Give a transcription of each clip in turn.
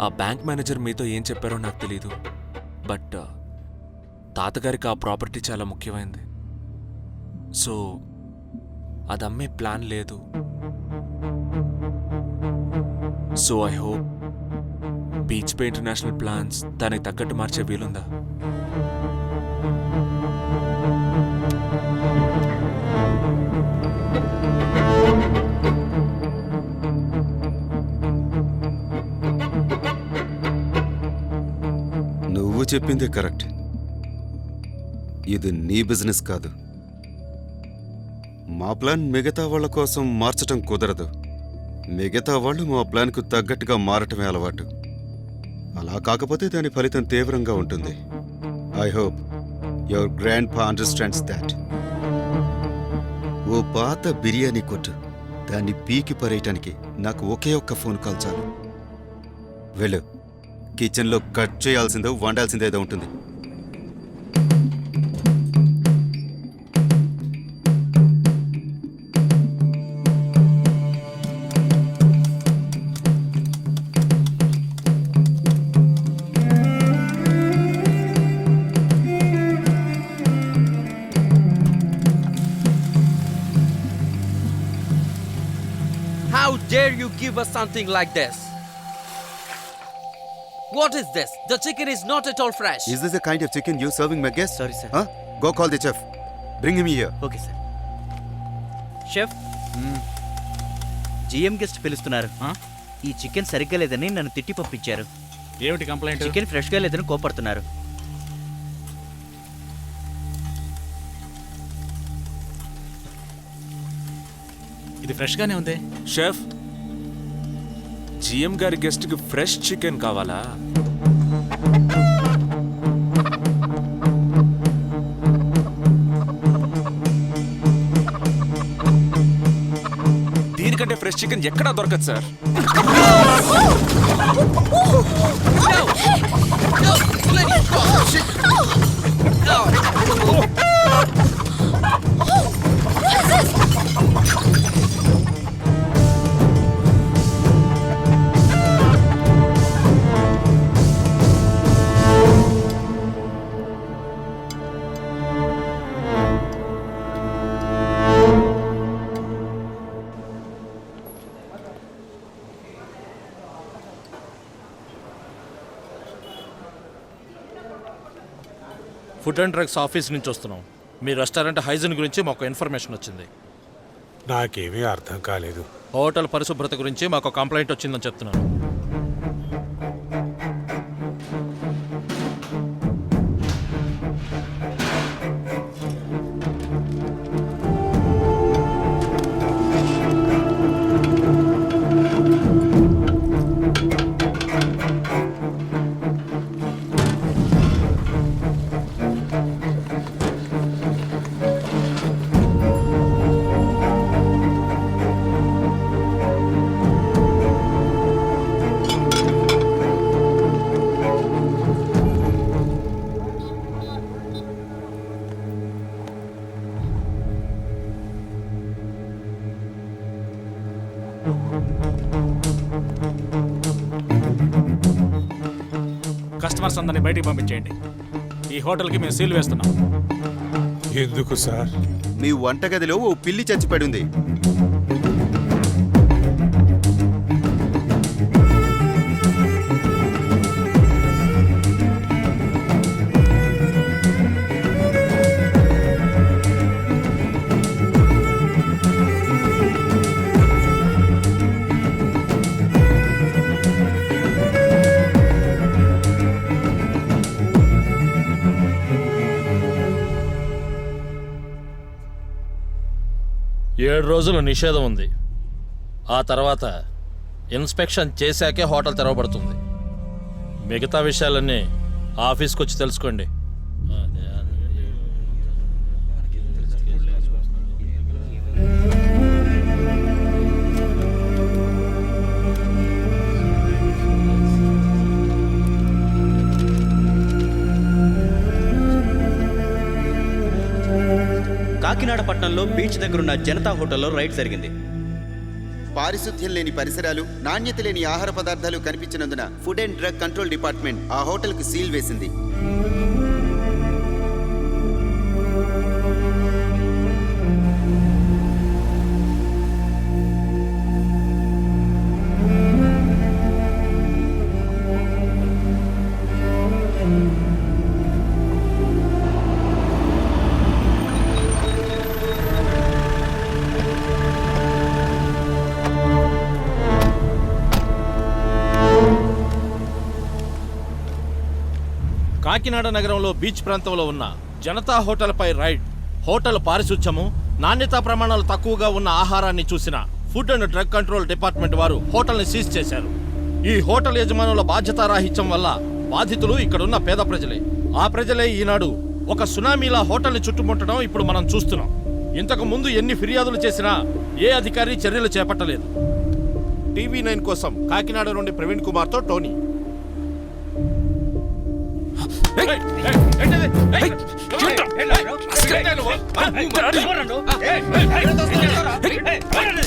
ఆ bank manager మీతో ఏం చెప్పారో నాకు తెలీదు, బట్ తాతగారికి ఆ ప్రాపర్టీ చాలా ముఖ్యమైనది. సో అది అమ్మే ప్లాన్ లేదు. So I hope beach pay international plans దానికి తగ్గట్టు మార్చే వీలుందా? నువ్వు చెప్పిందే కరెక్ట్. ఇది నీ బిజినెస్ కాదు. మా ప్లాన్ మిగతా వాళ్ళ కోసం మార్చటం కుదరదు. మిగతా వాళ్ళు మా ప్లాన్కు తగ్గట్టుగా మారటమే అలవాటు. అలా కాకపోతే దాని ఫలితం తీవ్రంగా ఉంటుంది. ఐ హోప్ యువర్ గ్రాండ్ పా అండర్స్టాండ్స్ దాట్. ఓ పాత బిర్యానీ కొట్టు, దాన్ని పీకి పరేయటానికి నాకు ఒకే ఒక్క ఫోన్ కాల్ చాలు. వెళ్ళు, కిచెన్లో కట్ చేయాల్సిందో వండాల్సిందేదో ఉంటుంది. How dare you give us something like this? What is this? The chicken is not at all fresh. Is this the kind of chicken you're serving my guests? Sorry, sir. Huh? Go call the chef. Bring him here. Okay, sir. Chef, GM guest పిలుస్తున్నారు. ఈ chicken సరిగ్గా లేదని నన్ను తిట్టి పంపించారు. ఏమిటి complaint? Chicken ఫ్రెష్గా లేదని కోపడుతున్నారు. ఇది ఫ్రెష్గానే ఉంది. షెఫ్, జిఎం గారి గెస్ట్కి ఫ్రెష్ చికెన్ కావాలా? దీనికంటే ఫ్రెష్ చికెన్ ఎక్కడా దొరకదు sir. Food and drugs office నుంచి వస్తున్నాం. మీ రెస్టారెంట్ హైజీన్ గురించి మాకు ఇన్ఫర్మేషన్ వచ్చింది. నాకేమీ అర్థం కాలేదు. హోటల్ పరిశుభ్రత గురించి మాకు కంప్లైంట్ వచ్చిందని చెప్తున్నాను. కస్టమర్స్ అందరినీ బయటికి పంపించేయండి. ఈ హోటల్కి మేము సీల్ వేస్తున్నాం. ఎందుకు సార్? మీ వంటగదిలో ఓ పిల్లి చచ్చిపడి ఉంది. ఏడు రోజులు నిషేధం ఉంది. ఆ తర్వాత ఇన్స్పెక్షన్ చేశాకే హోటల్ తెరవబడుతుంది. మిగతా విషయాలన్నీ ఆఫీస్కి వచ్చి తెలుసుకోండి. కాకినాడ పట్టణంలో బీచ్ దగ్గరున్న జనతా హోటల్లో రైడ్ జరిగింది. పారిశుద్ధ్యం లేని పరిసరాలు, నాణ్యత లేని ఆహార పదార్థాలు కనిపించినందున food and drug control department ఆ హోటల్కు సీల్ వేసింది. కాకినాడ నగరంలో బీచ్ ప్రాంతంలో ఉన్న జనతా హోటల్పై రైడ్. హోటల్ పారిశుధ్యము, నాణ్యతా ప్రమాణాలు తక్కువగా ఉన్న ఆహారాన్ని చూసిన food and drug control department వారు హోటల్ని సీజ్ చేశారు. ఈ హోటల్ యజమానుల బాధ్యతారాహిత్యం వల్ల బాధితులు ఇక్కడున్న పేద ప్రజలే. ఆ ప్రజలే ఈనాడు ఒక సునామీలా హోటల్ని చుట్టుముట్టడం ఇప్పుడు మనం చూస్తున్నాం. ఇంతకు ముందు ఎన్ని ఫిర్యాదులు చేసినా ఏ అధికారి చర్యలు చేపట్టలేదు. TV9 కోసం కాకినాడ నుండి ప్రవీణ్ కుమార్తో టోనీ.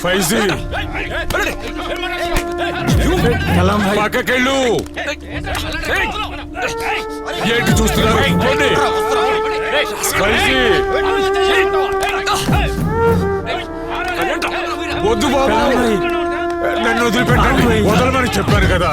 ఫైజీ పక్కకెళ్ళు. ఏంటి చూస్తున్నారు? పోండి. ఫైజీ వద్దు బాబు, నన్ను వదిలిపెట్టండి. వదలమని చెప్పాను కదా.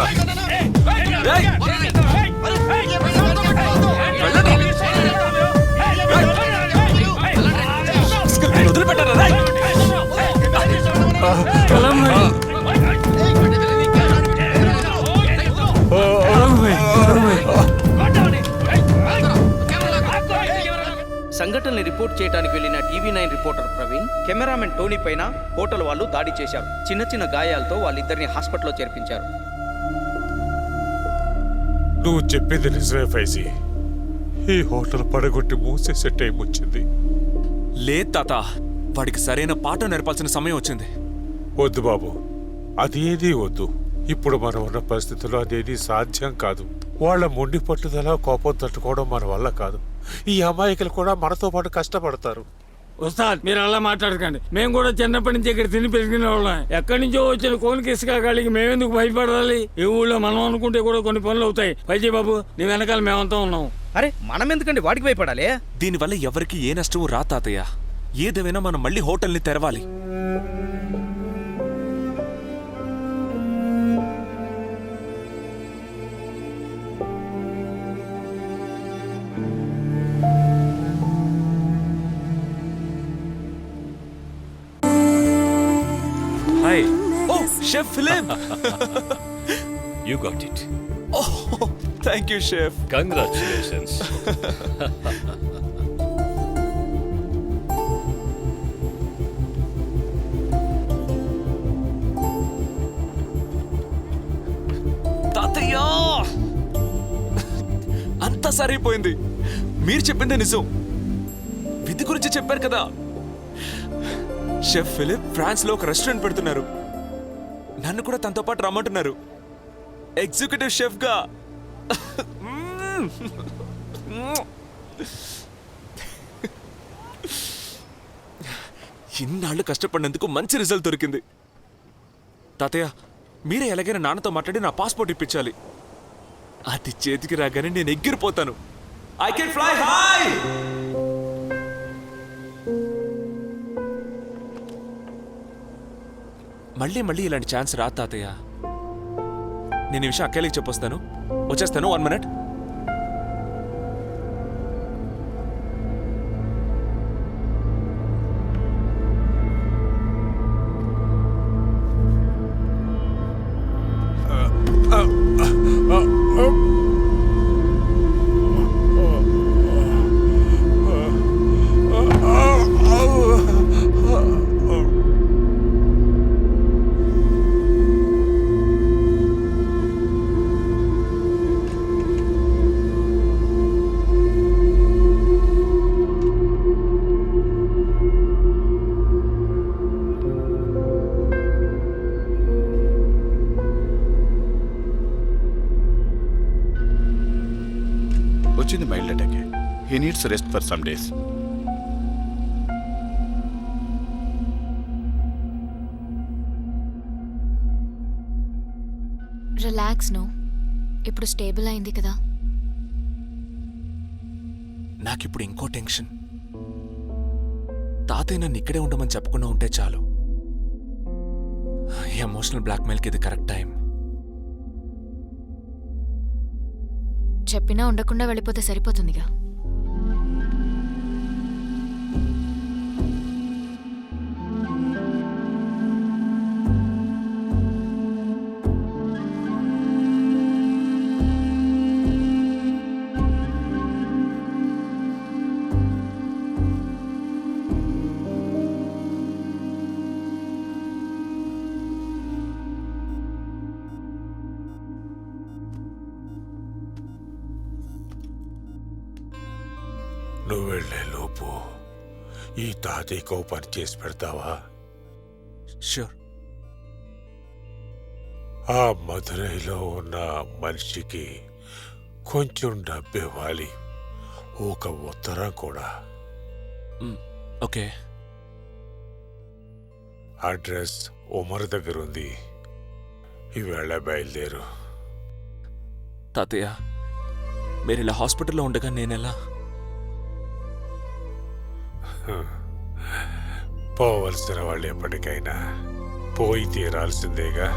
సంఘటనని రిపోర్ట్ చేయడానికి వెళ్లిన TV9 reporter Praveen, cameraman Tony పైన హోటల్ వాళ్ళు దాడి చేశారు. చిన్న చిన్న గాయాలతో వాళ్ళిద్దరిని హాస్పిటల్లో చేర్పించారు. నువ్వు చెప్పింది నిజమే ఫైజీ. ఈ హోటల్ పడగొట్టి మూసేసే టైం వచ్చింది. లేదు తాత, వాడికి సరైన పాఠం నేర్పాల్సిన సమయం వచ్చింది. వద్దు బాబు, అదేదీ వద్దు. ఇప్పుడు మనం ఉన్న పరిస్థితుల్లో అదేది సాధ్యం కాదు. వాళ్ళ మొండి పట్టుదల, కోపం తట్టుకోవడం మన వల్ల కాదు. ఈ అమాయకులు కూడా మనతో పాటు కష్టపడతారు. ఉస్తాద్, మీరు అలా మాట్లాడకండి. మేము కూడా చిన్నప్పటి నుంచి ఇక్కడ తిని పెరిగిన వాళ్ళం. ఎక్కడి నుంచో వచ్చిన కోనికి ఇసుకాగాళ్ళకి మేమెందుకు భయపడాలి? ఈ ఊళ్ళో మనం అనుకుంటే కూడా కొన్ని పనులు అవుతాయి. పైజీ బాబు, నీ వెనకాల మేమంతా ఉన్నాం. అరే, మనం ఎందుకండి వాడికి భయపడాలి? దీనివల్ల ఎవరికి ఏ నష్టం రా తాతయ్య. ఏదేమైనా మనం మళ్ళీ హోటల్ని తెరవాలి. Hi. Oh, Chef Philip. You got it. Oh, thank you, Chef. Congratulations. తాతయ్య, అంతా సరైపోయింది. మీరు చెప్పిందే నిజం. విధి గురించి చెప్పారు కదా. షెఫ్ ఫిలిప్ ఫ్రాన్స్ లో ఒక రెస్టారెంట్ పెడుతున్నారు. నన్ను కూడా తనతో పాటు రమ్మంటున్నారు ఎగ్జిక్యూటివ్ షెఫ్ గా. ఇన్నాళ్ళు కష్టపడినందుకు మంచి రిజల్ట్ దొరికింది. తాతయ్య, మీరే ఎలాగైనా నాన్నతో మాట్లాడి నా పాస్పోర్ట్ ఇప్పించాలి. అది చేతికి రాగానే నేను ఎగిరిపోతాను. I can fly high. మళ్ళీ మళ్ళీ ఇలాంటి ఛాన్స్ రా తాతయ్య. నేను ఈ విషయం అక్కయ్యకి చెప్పొస్తాను. వచ్చేస్తాను. 1 minute. వచ్చింది mild attack. He needs rest for some days. Relax no, ఇప్పుడు స్టేబుల్ అయింది కదా. నాకిప్పుడు ఇంకో టెన్షన్. తాతయ్య నన్ను ఇక్కడే ఉండమని చెప్పకుండా ఉంటే చాలు. ఈ ఎమోషనల్ బ్లాక్మెయిల్కి ఇది కరెక్ట్ టైం. చెప్పినా ఉండకుండా వెళ్ళిపోతే సరిపోతుందిగా. నువ్వు వెళ్లే లోపు ఈ తాతయ్యకో పని చేసి పెడతావా? ష్యూర్. ఆ మధురైలో ఉన్న మనిషికి కొంచెం డబ్బు ఇవ్వాలి, ఒక ఉత్తరం కూడా. ఓకే. అడ్రస్ ఉమర్ దగ్గర ఉంది. ఈవేళ బయలుదేరు. తాతయ్య, మీరు ఇలా హాస్పిటల్లో ఉండగా నేనెలా? పోవలసిన వాళ్ళు ఎప్పటికైనా పోయి తీరాల్సిందేగా.